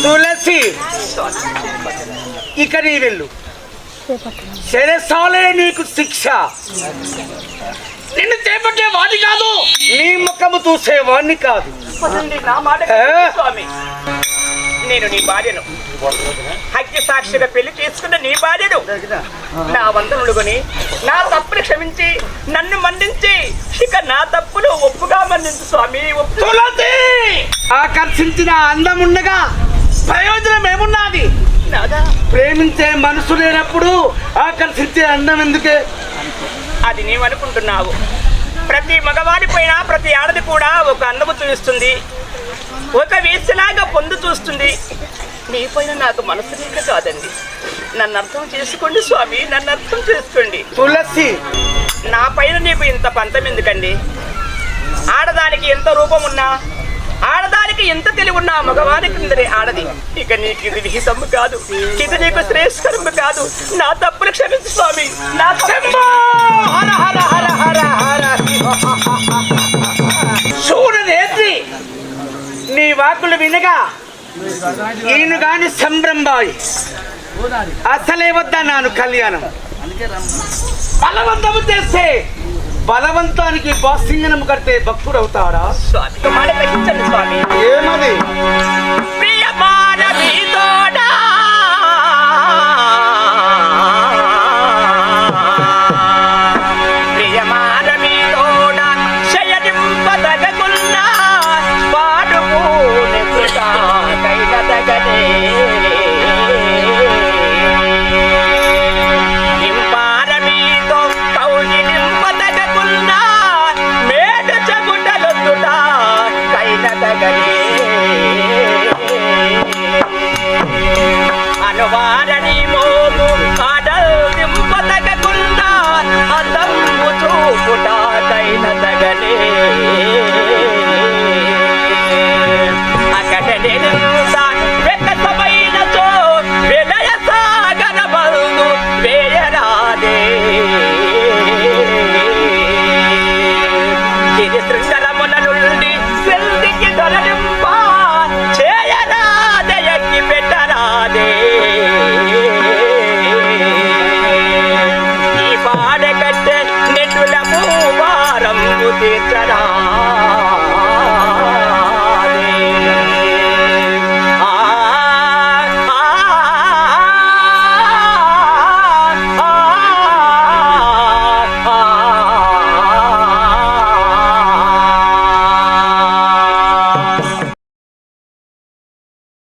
తులసి ఇక నీ వెళ్ళు. శరసాలే నీకు శిక్ష. నిన్ను చేపట్టే వాడిని కాదు, నీ ముఖము చూసే వాడిని కాదు. నా మాట స్వామి, నేను నీ భార్యను, హక్కి సాక్షిగా పెళ్లి చేసుకున్న నీ భార్యను. నా వందనుడుగుని నా తప్పులు క్షమించి నన్ను మన్నించి ఇక నా తప్పులు ఒప్పుగా మన్నించు స్వామి. తులసి ఆకర్షించిన అందముండగా ప్రయోజనం ఏమున్నది? ప్రేమించే మనసు లేనప్పుడు ఆకర్షించే అందం ఎందుకే? అది నీవనుకుంటున్నావు. ప్రతి మగవాడి పైన ప్రతి ఆడది కూడా ఒక అందము చూపిస్తుంది, ఒక వేసిలాగా పొందు చూస్తుంది. నీ పైన నాకు మనసు లేక కాదండి. నన్ను అర్థం చేసుకోండి స్వామి, నన్ను అర్థం చేసుకోండి. తులసి నా పైన నీకు ఇంత పంతం ఎందుకండి? ఆడదానికి ఎంత రూపం ఉన్నా, ఆడదానికి ఎంత తెలివి ఉన్నా మగవానికి ఉందని ఆడది. ఇక నీకు ఇది విహితము కాదు, ఇది నీకు శ్రేష్కరము కాదు. నా తప్పులు క్షమించు స్వామి. నా చూడనేత్రి నీ వాకులు వినగా ఈయన గాని సంభ్రంబాయి అసలే వద్దా నాను కళ్యాణం. బలవంతము చేస్తే బలవంతానికి బాసింగనం కడితే భక్తుడు అవుతాడా? స్వామి ఏమది?